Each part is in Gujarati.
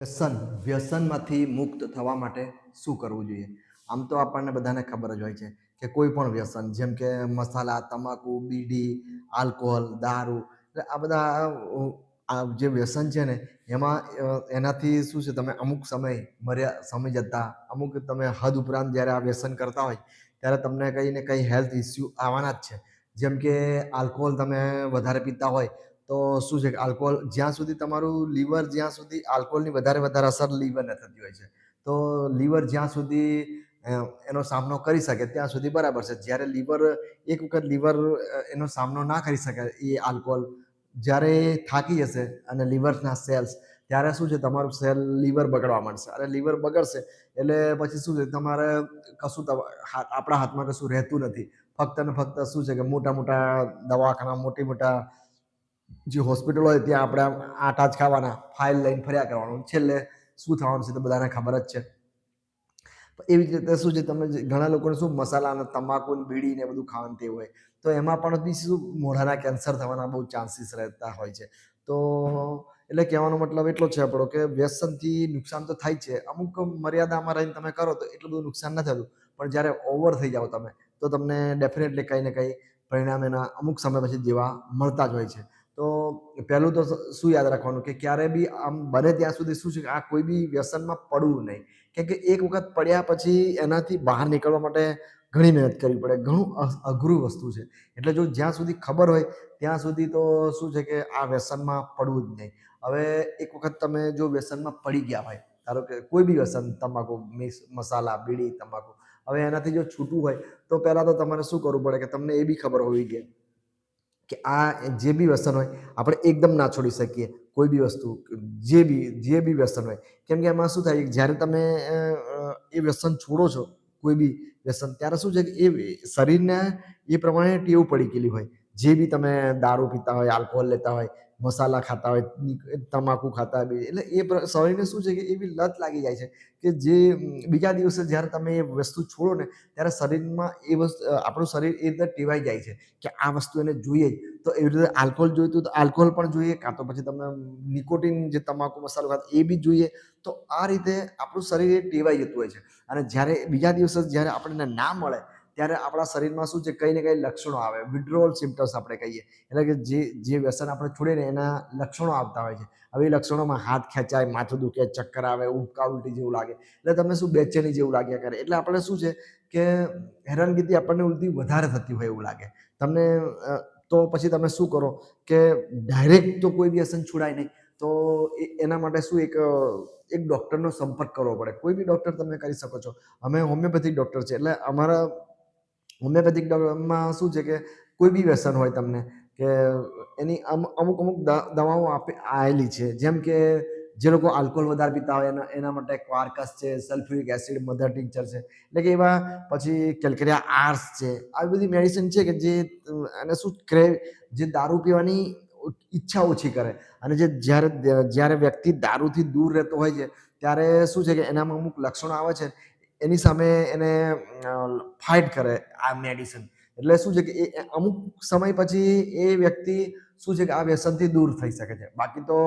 વ્યસનમાંથી મુક્ત થવા માટે શું કરવું જોઈએ? આમ તો આપણને બધાને ખબર જ હોય છે કે કોઈ પણ વ્યસન જેમ કે મસાલા, તમાકુ, બીડી, આલ્કોહોલ, દારૂ એટલે આ બધા આ જે વ્યસન છે ને એમાં એનાથી શું છે તમે અમુક સમય જતા અમુક તમે હદ ઉપરાંત જ્યારે આ વ્યસન કરતા હોય ત્યારે તમને કંઈ ને કંઈ હેલ્થ ઇસ્યુ આવવાના જ છે. જેમ કે આલ્કોહોલ તમે વધારે પીતા હોય તો શું છે કે આલ્કોહોલ જ્યાં સુધી તમારું લીવર જ્યાં સુધી આલ્કોહોલની વધારે અસર લીવરને થતી હોય છે. તો લીવર જ્યાં સુધી એનો સામનો કરી શકે ત્યાં સુધી બરાબર છે. જ્યારે એક વખત લીવર એનો સામનો ના કરી શકે એ આલ્કોહોલ જ્યારે થાકી જશે અને લીવરના સેલ્સ ત્યારે શું છે તમારું લીવર બગડવા માંડશે અને લીવર બગડશે એટલે પછી શું છે તમારે કશું આપણા હાથમાં કશું રહેતું નથી. ફક્ત ને ફક્ત શું છે કે મોટા મોટા દવાખાના મોટા જે હોસ્પિટલ હોય ત્યાં આપણે આટા જ ખાવાના, ફાઇલ લઈને ફર્યા કરવાનું. છેલ્લે શું થવાનું છે તો બધાને ખબર જ છે. એવી જ રીતે શું છે તમે ઘણા લોકોને શું મસાલા અને તમાકુ બીડી ને બધું ખાવાનું તે હોય તો એમાં પણ બી શું મોઢાના કેન્સર થવાના બહુ ચાન્સીસ રહેતા હોય છે. તો એટલે કહેવાનો મતલબ એટલો છે આપણો કે વ્યસનથી નુકસાન તો થાય છે. અમુક મર્યાદામાં રહીને તમે કરો તો એટલું બધું નુકસાન નથી થતું. પણ જ્યારે ઓવર થઈ જાઓ તમે તો તમને ડેફિનેટલી કંઈ ને કંઈ પરિણામ એના અમુક સમય પછી જેવા મળતા જ હોય છે. તો પહેલું તો શું યાદ રાખવાનું કે ક્યારે બી આમ બને ત્યાં સુધી શું છે કે આ કોઈ બી વ્યસનમાં પડવું નહીં. કેમ કે એક વખત પડ્યા પછી એનાથી બહાર નીકળવા માટે ઘણી મહેનત કરવી પડે. ઘણું અઘરું વસ્તુ છે. એટલે જો જ્યાં સુધી ખબર હોય ત્યાં સુધી તો શું છે કે આ વ્યસનમાં પડવું જ નહીં. હવે એક વખત તમે જો વ્યસનમાં પડી ગયા હોય ધારો કે કોઈ બી વ્યસન તમાકુ, મસાલા, બીડી, તમાકુ હવે એનાથી જો છૂટવું હોય તો પહેલાં તો તમારે શું કરવું પડે કે તમને એ બી ખબર હોવી જોઈએ કે આ જે બી વ્યસન હોય આપણે એકદમ ના છોડી શકીએ. કોઈ બી વસ્તુ જે બી વ્યસન હોય કેમ કે એમાં શું થાય જ્યારે તમે એ વ્યસન છોડો છો કોઈ બી વ્યસન ત્યારે શું છે કે એ શરીરને એ પ્રમાણે ટેવ પડી ગયેલી હોય. જે બી તમે દારૂ પીતા હોય, આલ્કોહોલ લેતા હોય, મસાલા ખાતા હોય, તમાકુ ખાતા હોય એટલે એ શરીરને શું છે કે એવી લત લાગી જાય છે કે જે બીજા દિવસે જ્યારે તમે એ વસ્તુ છોડો ને ત્યારે શરીરમાં એ વસ્તુ આપણું શરીર એ રીતે ટેવાઈ જાય છે કે આ વસ્તુ એને જોઈએ જ. તો એવી રીતે આલ્કોહોલ જોઈતું તો આલ્કોહોલ પણ જોઈએ કાં તો પછી તમે નિકોટિન જે તમાકુ મસાલો ખાતા એ બી જોઈએ. તો આ રીતે આપણું શરીર એ ટેવાઈ જતું હોય છે અને જ્યારે બીજા દિવસે જ્યારે આપણને ના મળે ત્યારે આપણા શરીરમાં શું છે કંઈ ને કંઈ લક્ષણો આવે. વિડ્રોવલ સિમ્પટમ્સ આપણે કહીએ એટલે કે જે વ્યસન આપણે છોડીએ ને એના લક્ષણો આવતા હોય છે. હવે એ લક્ષણોમાં હાથ ખેંચાય, માથું દુખે, ચક્કર આવે, ઉબકા ઉલટી જેવું લાગે એટલે તમને શું બેચેની જેવું લાગ્યા કરે. એટલે આપણે શું છે કે હેરાનગતિ આપણને ઉલટી વધારે થતી હોય એવું લાગે તમને. તો પછી તમે શું કરો કે ડાયરેક્ટ તો કોઈ વ્યસન છોડાય નહીં. તો એના માટે શું એક ડૉક્ટરનો સંપર્ક કરવો પડે. કોઈ બી ડૉક્ટર તમે કરી શકો છો. અમે હોમિયોપેથિક ડૉક્ટર છે એટલે અમારા હોમિયોપેથિક ડૉક્ટરમાં શું છે કે કોઈ બી વ્યસન હોય તમને કે એની અમુક દવાઓ આવેલી છે. જેમ કે જે લોકો આલ્કોહોલ વધારે પીતા હોય એના માટે ક્વાર્કસ છે, સલ્ફ્યુરિક એસિડ, મધર ટિંચર છે એટલે કે એવા પછી કેલ્કેરિયા આર્સ છે. આવી બધી મેડિસિન છે કે જે અને શું જે દારૂ પીવાની ઈચ્છા ઓછી કરે અને જ્યારે વ્યક્તિ દારૂથી દૂર રહેતો હોય છે ત્યારે શું છે કે એનામાં અમુક લક્ષણો આવે છે એની સામે એને ફાઇટ કરે આ મેડિસિન. એટલે શું છે કે એ અમુક સમય પછી એ વ્યક્તિ શું છે કે આ વ્યસનથી દૂર થઈ શકે છે. બાકી તો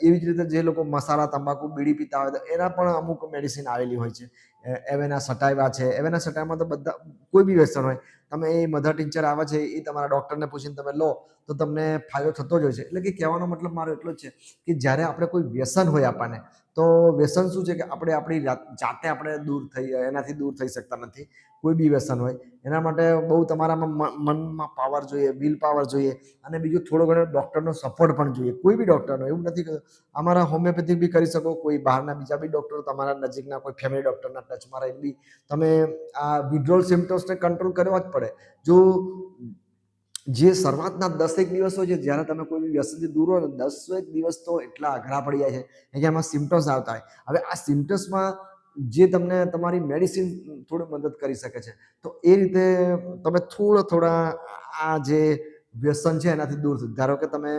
એવી જ રીતે જે લોકો મસાલા, તંબાકુ, બીડી પીતા હોય તો એના પણ અમુક મેડિસિન આવેલી હોય છે. એવેના સટાઈવા છે. એવેના સટાઈવામાં તો બધા કોઈ બી વ્યસન હોય તમે એ મધર ટિંચર આવે છે એ તમારા ડૉક્ટરને પૂછીને તમે લો તો તમને ફાયદો થતો જ હોય છે. એટલે કે કહેવાનો મતલબ મારો એટલો જ છે કે જ્યારે આપણે કોઈ વ્યસન હોય આપણને તો વ્યસન શું છે કે આપણે આપણી જાતે આપણે એનાથી દૂર થઈ શકતા નથી. કોઈ બી વ્યસન હોય એના માટે બહુ તમારામાં મનમાં પાવર જોઈએ, વિલ પાવર જોઈએ અને બીજું થોડો ઘણો ડૉક્ટરનો સપોર્ટ પણ જોઈએ. કોઈ બી ડૉક્ટરનો એવું નથી કે અમારા હોમિયોપેથિક બી કરી શકો. કોઈ બહારના બીજા બી ડૉક્ટરો તમારા નજીકના કોઈ ફેમિલી ડૉક્ટરના ટચમાં રહીને બી તમે આ વિડ્રોલ સિમ્પટમ્સને કંટ્રોલ કરવા જ પડે. જો જે શરૂઆતના 10 દિવસ હોય છે જ્યારે તમે કોઈ બી વ્યસનથી દૂર હોય ને 10 દિવસ તો એટલા અઘરા પડી જાય છે કે એમાં સિમ્પટમ્સ આવતા હોય. હવે આ સિમ્પટમ્સમાં જે તમને તમારી મેડિસિન થોડી મદદ કરી શકે છે. તો એ રીતે તમે થોડા આ જે વ્યસન છે એનાથી દૂર થઈ. ધારો કે તમે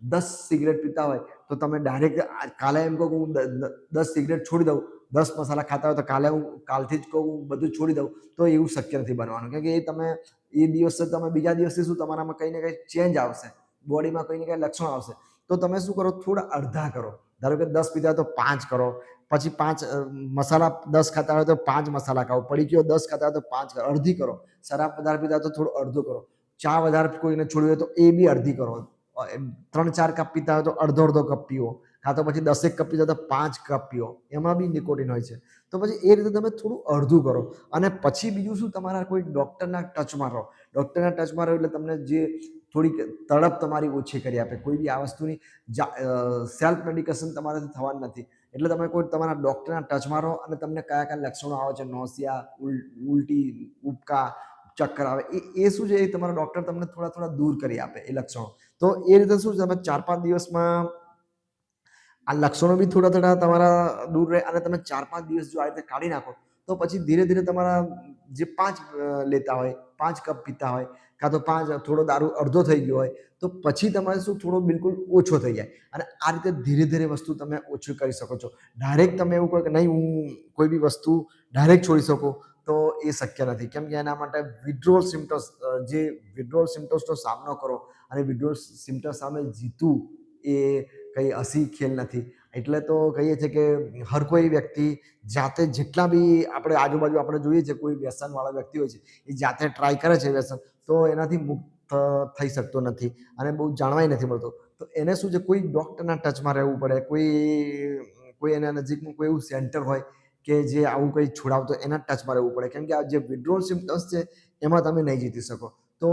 10 સિગરેટ પીતા હોય તો તમે ડાયરેક્ટ કાલે એમ કહો કે હું 10 સિગરેટ છોડી દઉં, 10 મસાલા ખાતા હોય તો કાલથી જ કહું હું બધું છોડી દઉં તો એવું શક્ય નથી બનવાનું. કેમ કે એ દિવસે તમે બીજા દિવસે શું તમારામાં કંઈ ને કંઈ ચેન્જ આવશે, બોડીમાં કંઈ ને કંઈ લક્ષણો આવશે. તો તમે શું કરો થોડા અડધા કરો. ધારો કે 10 પીતા હોય તો 5 કરો, પછી 5 મસાલા 10 ખાતા હોય તો 5 મસાલા ખાઓ, પડીકીઓ 10 ખાતા હોય તો 5 કરો, અડધી કરો. શરાબ વધારે પીતા હોય તો થોડું અડધું કરો. ચા વધારે કોઈને છોડવી હોય તો એ બી અડધી કરો. 3-4 કપ પીતા હોય તો અડધો કપ પીવો, કાં તો પછી 10 કપ પીતા હોય તો 5 કપ પીવો, એમાં બી નિકોટિન હોય છે. તો પછી એ રીતે તમે થોડું અડધું કરો. અને પછી બીજું શું, તમારા કોઈ ડૉક્ટરના ટચમાં રહો. ડૉક્ટરના ટચમાં રહો એટલે તમને જે થોડીક તડપ તમારી ઓછી કરી આપે. કોઈ બી આ વસ્તુની સેલ્ફ મેડિકેશન તમારાથી થવાનું નથી. એટલે તમે કોઈ તમારા ડૉક્ટરના ટચમાં રહો અને તમને કયા કયા લક્ષણો આવે છે, નોસિયા, ઉલટી, ઉબકા, ચક્કર આવે, એ શું છે, એ તમારા ડૉક્ટર તમને થોડા થોડા દૂર કરી આપે એ લક્ષણો. તો એ રીતે શું છે, તમે 4-5 દિવસમાં આ લક્ષણો બી થોડા થોડા તમારા દૂર રહે અને તમે 4-5 દિવસ જો આ રીતે કાઢી નાખો તો પછી ધીરે ધીરે તમારા જે 5 લેતા હોય, 5 કપ પીતા હોય, કાં તો 5 થોડો દારૂ અડધો થઈ ગયો હોય, તો પછી તમારે શું થોડો બિલકુલ ઓછો થઈ જાય. અને આ રીતે ધીરે ધીરે વસ્તુ તમે ઓછું કરી શકો છો. ડાયરેક્ટ તમે એવું કહો કે નહીં હું કોઈ બી વસ્તુ ડાયરેક્ટ છોડી શકું, તો એ શક્ય નથી. કેમ કે એના માટે વિડ્રોલ સિમ્ટમ્સ, જે વિડ્રોલ સિમ્ટમ્સનો સામનો કરો અને વિડ્રોલ સિમ્ટમ્સ સામે જીતવું એ કંઈ હસી ખેલ નથી. એટલે તો કહીએ છીએ કે હર કોઈ વ્યક્તિ જાતે જેટલા બી આપણે આજુબાજુ આપણે જોઈએ છે કોઈ વ્યસનવાળા વ્યક્તિ હોય છે, એ જાતે ટ્રાય કરે છે વ્યસન, તો એનાથી મુક્ત થઈ શકતો નથી અને બહુ જાણવાય નથી મળતો. તો એને શું છે, કોઈ ડૉક્ટરના ટચમાં રહેવું પડે, કોઈ એના નજીકનું કોઈ એવું સેન્ટર હોય કે જે આવું કંઈ છોડાવતો, એના ટચમાં રહેવું પડે. કેમ કે આ જે વિડ્રોલ સિમ્ટમ્સ છે એમાં તમે નહીં જીતી શકો. તો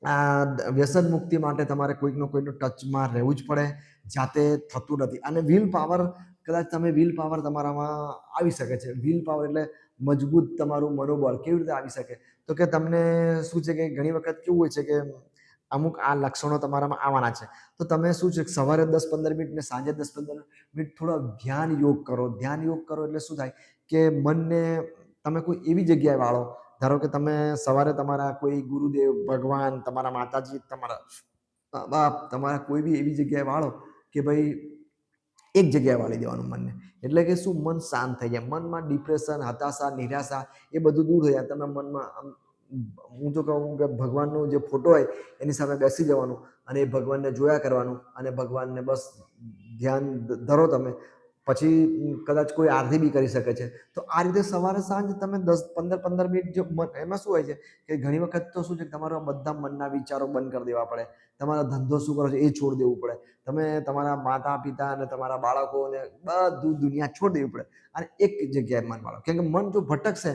આ વ્યસન મુક્તિ માટે તમારે કોઈકનો ટચમાં રહેવું જ પડે. જાતે થતું નથી. અને વિલ પાવર, કદાચ તમે વિલ પાવર તમારામાં આવી શકે છે. વિલ પાવર એટલે મજબૂત તમારું મનોબળ કેવી રીતે આવી શકે, તો કે તમને શું છે કે ઘણી વખત કેવું હોય છે કે અમુક આ લક્ષણો તમારામાં આવવાના છે, તો તમે શું છે સવારે 10-15 મિનિટ ને સાંજે 10-15 મિનિટ થોડો ધ્યાન યોગ કરો. ધ્યાન યોગ કરો એટલે શું થાય કે મનને તમે કોઈ એવી જગ્યાએ વાળો. ધારો કે તમે સવારે તમારા કોઈ ગુરુદેવ, ભગવાન, તમારા માતાજી, તમારા બાપ, તમારા કોઈ બી એવી જગ્યાએ વાળો કે ભાઈ એક જગ્યાએ વાળી દેવાનું મનને. એટલે કે શું, મન શાંત થઈ જાય. મનમાં ડિપ્રેશન, હતાશા, નિરાશા એ બધું દૂર થઈ જાય. તમે મનમાં હું તો કહું કે ભગવાનનો જે ફોટો હોય એની સામે બેસી જવાનું અને એ ભગવાનને જોયા કરવાનું અને ભગવાનને બસ ધ્યાન ધરો તમે. પછી કદાચ કોઈ આરતી બી કરી શકે છે. તો આ રીતે સવારે સાંજ તમે 10-15 મિનિટ જો એમાં શું હોય છે કે ઘણી વખત તો શું છે, તમારા બધા મનના વિચારો બંધ કરી દેવા પડે. તમારા ધંધો શું કરો છો એ છોડી દેવું પડે. તમે તમારા માતા પિતા અને તમારા બાળકોને બધું દુનિયા છોડી દેવી પડે અને એક જગ્યાએ મન વાળો. કેમ કે મન જો ભટકશે,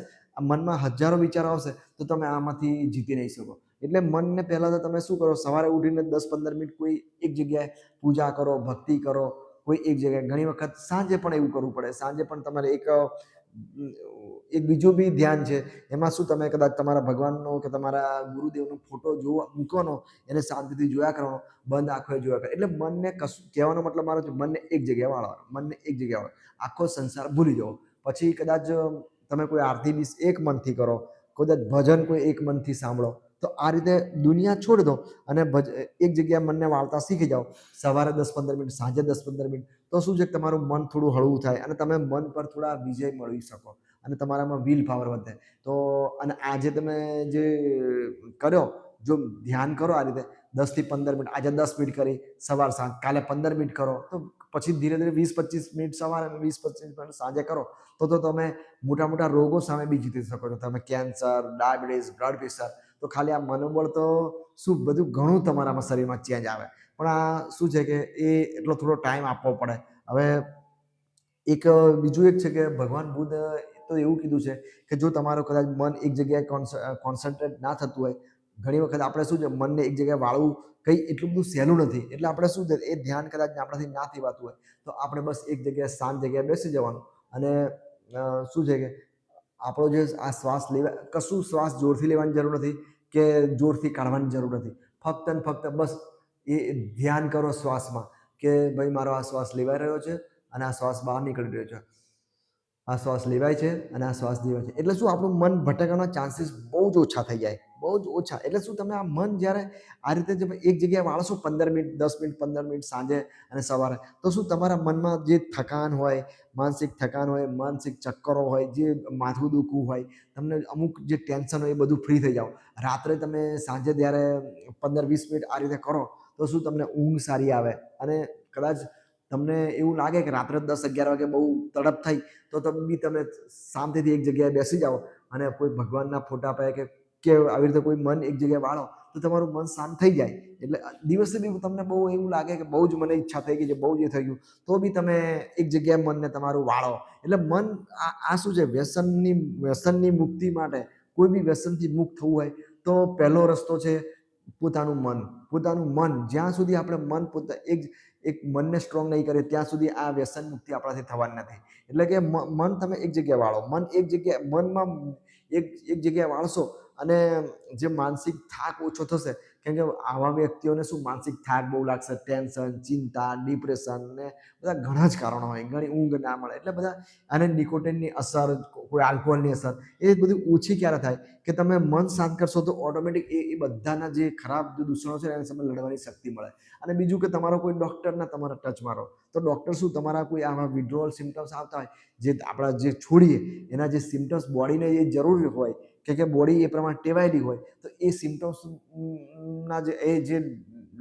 મનમાં હજારો વિચારો આવશે, તો તમે આમાંથી જીતી નહીં શકો. એટલે મનને પહેલા તો તમે શું કરો, સવારે ઉઠીને 10-15 મિનિટ કોઈ એક જગ્યાએ પૂજા કરો, ભક્તિ કરો. કોઈ એક જગ્યાએ, ઘણી વખત સાંજે પણ એવું કરવું પડે. સાંજે પણ તમારે એક બીજું બી ધ્યાન છે. એમાં શું, તમે કદાચ તમારા ભગવાનનો કે તમારા ગુરુદેવનો ફોટો જોવા મૂકવાનો, એને શાંતિથી જોયા કરવાનો, બંધ આંખોએ જોયા કરો. એટલે મનને કશું કહેવાનો મતલબ મારો છે, મનને એક જગ્યાએ વાળવાનો. મનને એક જગ્યાએ વાળો, આખો સંસાર ભૂલી જાઓ. પછી કદાચ તમે કોઈ આરતી બી એક મનથી કરો, કદાચ ભજન કોઈ એક મનથી સાંભળો. તો આ રીતે દુનિયા છોડી દો અને એક જગ્યાએ મનને વાળતા શીખી જાઓ. સવારે 10-15 મિનિટ, સાંજે 10-15 મિનિટ. તો શું છે કે તમારું મન થોડું હળવું થાય અને તમે મન પર થોડા વિજય મેળવી શકો અને તમારામાં વિલ પાવર વધે. તો અને આજે તમે જે કર્યો, જો ધ્યાન કરો આ રીતે 10-15 મિનિટ, આજે 10 મિનિટ કરી સવાર સાંજ, કાલે 15 મિનિટ કરો, તો પછી ધીરે ધીરે 20-25 મિનિટ સવારે અને 20-25 મિનિટ સાંજે કરો, તો તમે મોટા મોટા રોગો સામે બી જીતી શકો છો. તમે કેન્સર, ડાયાબિટીસ, બ્લડ પ્રેશર, તો ખાલી આ મનોબળ તો શું, બધું ઘણું તમારામાં શરીરમાં ચેન્જ આવે. પણ આ શું છે કે એ એટલો થોડો ટાઈમ આપવો પડે. હવે એક બીજું એક છે કે ભગવાન બુદ્ધ તો એવું કીધું છે કે જો તમારું કદાચ મન એક જગ્યાએ કોન્સન્ટ્રેટ ના થતું હોય, ઘણી વખત આપણે શું છે, મનને એક જગ્યાએ વાળવું કંઈ એટલું બધું સહેલું નથી. એટલે આપણે શું છે, એ ધ્યાન કદાચ આપણાથી ના થવાતું હોય, તો આપણે બસ એક જગ્યાએ શાંત જગ્યાએ બેસી જવાનું અને શું છે કે આપણો જે આ શ્વાસ લેવા, કશું શ્વાસ જોરથી લેવાની જરૂર નથી કે જોરથી કાઢવાની જરૂર નથી. ફક્ત ને ફક્ત બસ એ ધ્યાન કરો શ્વાસમાં કે ભાઈ મારો આ શ્વાસ લેવાઈ રહ્યો છે અને આ શ્વાસ બહાર નીકળી રહ્યો છે. આ શ્વાસ લેવાય છે અને આ શ્વાસ દેવાય છે. એટલે શું, આપણું મન ભટકવાના ચાન્સીસ બહુ જ ઓછા થઈ જાય, બહુ જ ઓછા. એટલે શું, તમે આ મન જ્યારે આ રીતે એક જગ્યાએ વાળશો 15 મિનિટ, 10 મિનિટ, 15 મિનિટ સાંજે અને સવારે, તો શું તમારા મનમાં જે થકાન હોય, માનસિક થકાન હોય, માનસિક ચક્કરો હોય, જે માથું દુખવું હોય, તમને અમુક જે ટેન્શન હોય એ બધું ફ્રી થઈ જાઓ. રાત્રે તમે સાંજે જ્યારે 15-20 મિનિટ આ રીતે કરો, તો શું તમને ઊંઘ સારી આવે અને કદાચ તમને એવું લાગે કે રાત્રે 10-11 વાગે બહુ તડપ થઈ તો બી તમે શાંતિથી એક જગ્યાએ બેસી જાઓ અને કોઈ ભગવાનના ફોટા પાસે કે આવી રીતે કોઈ મન એક જગ્યાએ વાળો તો તમારું મન શાંત થઈ જાય. એટલે દિવસે બી તમને બહુ એવું લાગે કે બહુ જ મને ઈચ્છા થઈ ગઈ છે, બહુ જ એ થઈ ગયું, તો બી તમે એક જગ્યાએ મનને તમારું વાળો. એટલે મન આ શું છે, વ્યસનની મુક્તિ માટે, કોઈ બી વ્યસનથી મુક્ત થવું હોય તો પહેલો રસ્તો છે પોતાનું મન. જ્યાં સુધી આપણે મન પોતા એક મનને સ્ટ્રોંગ નહીં કરીએ ત્યાં સુધી આ વ્યસન મુક્તિ આપણાથી થવાની નથી. એટલે કે મન તમે એક જગ્યાએ વાળો, મનમાં એક જગ્યાએ વાળશો અને જે માનસિક થાક ઓછો થશે. કેમ કે આવા વ્યક્તિઓને શું માનસિક થાક બહુ લાગશે, ટેન્શન, ચિંતા, ડિપ્રેશન ને બધા ઘણા જ કારણો હોય, ઘણી ઊંઘ ના મળે, એટલે બધા અને નિકોટિનની અસર, કોઈ આલ્કોહોલની અસર, એ બધી ઓછી ક્યારે થાય કે તમે મન શાંત કરશો તો ઓટોમેટિક એ બધાના જે ખરાબ જે દૂષણો છે એની સામે લડવાની શક્તિ મળે. અને બીજું કે તમારો કોઈ ડૉક્ટરના તમારા ટચમાં રહો તો ડૉક્ટર શું તમારા કોઈ આવા વિડ્રોવલ સિમ્ટમ્સ આવતા હોય જે આપણા જે છોડીએ એના જે સિમ્ટમ્સ બોડીને એ જરૂરી હોય કે બોડી એ પ્રમાણે ટેવાયેલી હોય તો એ સિમ્ટમ્સના જે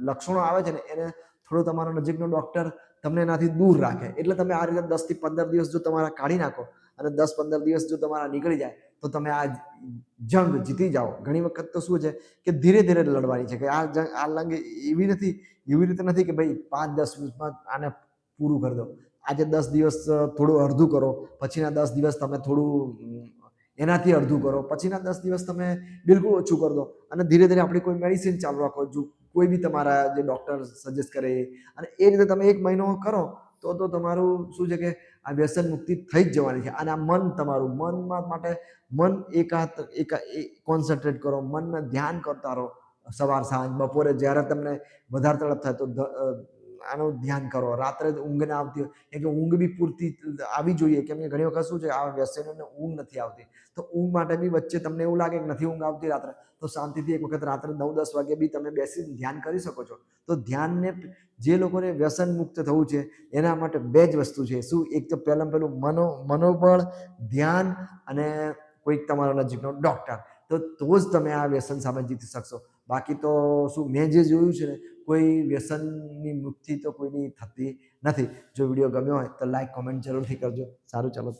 લક્ષણો આવે છે ને એને થોડો તમારો નજીકનો ડૉક્ટર તમને એનાથી દૂર રાખે. એટલે તમે આ રીતે 10 થી 15 દિવસ જો તમારા કાઢી નાખો અને 10-15 દિવસ જો તમારા નીકળી જાય તો તમે આ જંગ જીતી જાઓ. ઘણી વખત તો શું છે કે ધીરે ધીરે લડવાની છે, કે આ લંગ એવી રીતે નથી કે ભાઈ 5-10 દિવસમાં આને પૂરું કરી દો. આજે 10 દિવસ થોડું અડધું કરો, પછીના 10 દિવસ તમે થોડું એનાથી અડધું કરો, પછીના 10 દિવસ તમે બિલકુલ ઓછું કરી દો અને ધીરે ધીરે આપણી કોઈ મેડિસિન ચાલુ રાખો, જો કોઈ બી તમારા જે ડૉક્ટર સજેસ્ટ કરે અને એ રીતે તમે 1 મહિનો કરો તો તમારું શું છે કે આ વ્યસન મુક્તિ થઈ જ જવાની છે. અને આ મન માટે મન કોન્સન્ટ્રેટ કરો, મનને ધ્યાન કરતા રહો, સવાર સાંજ બપોરે જ્યારે તમને વધારે તડપ થાય તો આનું ધ્યાન કરો. રાત્રે ઊંઘ ના આવતી હોય કેમ કે ઊંઘ બી પૂરતી આવી જોઈએ, કેમ કે ઘણી વખત શું છે આ વ્યસનોને ઊંઘ નથી આવતી, તો ઊંઘ માટે બી વચ્ચે તમને એવું લાગે કે નથી ઊંઘ આવતી રાત્રે, તો શાંતિથી એક વખત રાત્રે 9-10 વાગે બી તમે બેસીને ધ્યાન કરી શકો છો. તો ધ્યાનને જે લોકોને વ્યસન મુક્ત થવું છે એના માટે 2 જ વસ્તુ છે. શું? એક તો પહેલું મનોબળ, ધ્યાન અને કોઈક તમારો નજીકનો ડૉક્ટર. તો જ તમે આ વ્યસન સામે જીતી શકશો. બાકી તો શું, મેં જે જોયું છે ને કોઈ વ્યસનની મુક્તિ તો કોઈની થતી નથી. જો વિડીયો ગમ્યો હોય તો લાઈક કોમેન્ટ જરૂરથી કરજો. સારું, ચાલો.